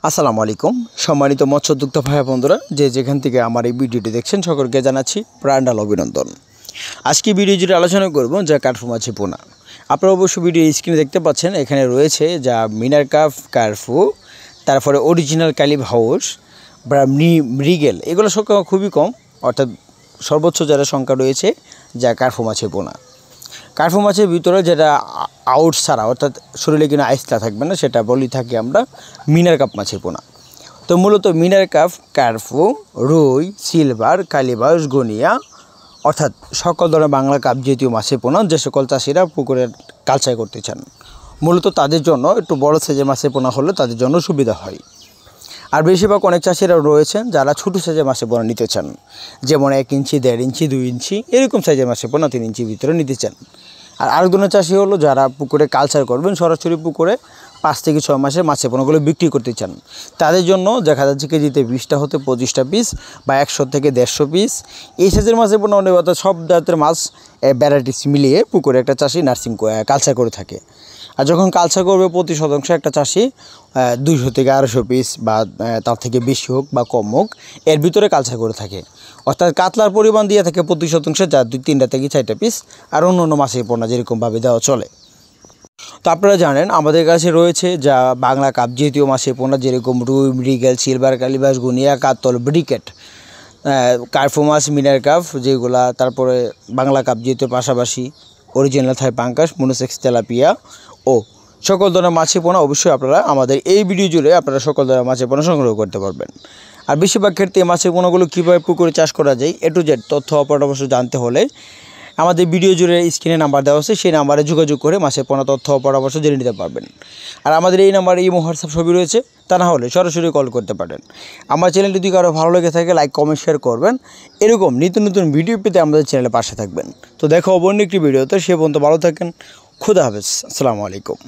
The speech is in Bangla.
আসসালামু আলাইকুম সম্মানিত মৎস্যোদ্যোক্তা ভাই বন্ধুরা যে যেখান থেকে আমার এই ভিডিওটি দেখছেন সকলকে জানাচ্ছি প্রাণঢাল অভিনন্দন। আজকে ভিডিও জুড়ে আলোচনা করব যা কার্পু মাছে পোনা। আপনারা অবশ্যই ভিডিও স্ক্রিনে দেখতে পাচ্ছেন, এখানে রয়েছে যা মিনার কাপ কার্পু, তারপরে অরিজিনাল কালিব হাউস বা মৃগেল, এগুলো সংখ্যা খুবই কম, অর্থাৎ সর্বোচ্চ যারা সংখ্যা রয়েছে যা কার্পু মাছে পোনা। কার্পু মাছের ভিতরে যেটা আউট ছাড়া অর্থাৎ শরীরে কিনা আইসটা থাকবে না সেটা বলি থাকি আমরা মিনার কাপ মাছের পোনা। তো মূলত মিনার কাপ, কার্পু, রুই, সিলভার, কালিবাউস, গনিয়া অর্থাৎ সকল ধরনের বাংলা কাপ জাতীয় মাছের পোনা যে সকল চাষিরা পুকুরে কালচার করতে চান, মূলত তাদের জন্য একটু বড় সাইজের মাছের পোনা হলে তাদের জন্য সুবিধা হয়। আর বেশিরভাগ অনেক চাষিরা রয়েছেন যারা ছোটো সাইজের মাছের পোনা নিতে চান, যেমন 1 ইঞ্চি, 1.5 ইঞ্চি, 2 ইঞ্চি এরকম সাইজের মাছের পোনা 3 ইঞ্চির ভিতরে নিতে চান। আর আরেক ধরনের চাষি হলো যারা পুকুরে কালচার করবেন, সরাসরি পুকুরে 5 থেকে 6 মাসের মাছের পোনাগুলো বিক্রি করতে চান, তাদের জন্য দেখা যাচ্ছে কেজিতে 20টা হতে 25টা পিস বা 100 থেকে 150 পিস এই সাইজের মাছের পোনা অনেক, অর্থাৎ সব জাতের মাছ ভ্যারাইটিস মিলিয়ে পুকুরে একটা চাষি নার্সিং কালচার করে থাকে। আর যখন কালচার করবে প্রতি শতাংশ একটা চাষি 200 থেকে 250 পিস বা তার থেকে বেশি হোক বা কম হোক এর ভিতরে কালচার করে থাকে, অর্থাৎ কাতলার পরিমাণ দিয়ে থাকে প্রতি শতাংশে যা 2-3টা থেকে 4টা পিস, আর অন্য অন্য মাছের পোনা যেরকমভাবে দেওয়া চলে। তো আপনারা জানেন আমাদের কাছে রয়েছে যা বাংলা কাপ জাতীয় মাছের পোনা, যেরকম রুই, মৃগেল, সিলভার, কালিবাস, গুনিয়া, কাতল, ব্রিকেট, কার্পু মাছ, মিনার কাপ যেগুলা, তারপরে বাংলা কাপ জাতীয় পাশাপাশি অরিজিনাল থাই পাঙ্কাস, মনোসেক্স, তেলাপিয়া ও সকল ধরনের মাছের পোনা অবশ্যই আপনারা আমাদের এই ভিডিও জুড়ে আপনারা সকল ধরনের মাছের পোনা সংগ্রহ করতে পারবেন। আর বেশিরভাগ ক্ষেত্রে এই মাছের পোনাগুলো কীভাবে পুকুরে চাষ করা যায় A to Z তথ্য পরামর্শ জানতে হলে আমাদের ভিডিও জুড়ে স্ক্রিনে নাম্বার দেওয়া আছে, সেই নাম্বারে যোগাযোগ করে মাছের পোনা তথ্য পরামর্শ জেনে নিতে পারবেন। আর আমাদের এই নাম্বারে ইমো, হোয়াটসঅ্যাপ ছবি রয়েছে, তা না হলে সরাসরি কল করতে পারেন। আমার চ্যানেলটি যদি কারো ভালো লেগে থাকে লাইক, কমেন্ট, শেয়ার করবেন। এরকম নিত্য নতুন ভিডিও পেতে আমাদের চ্যানেলে পাশে থাকবেন। তো দেখো অন্য একটি ভিডিওতে, সে পর্যন্ত ভালো থাকেন। খুদা হাফেজ, আসসালামু আলাইকুম।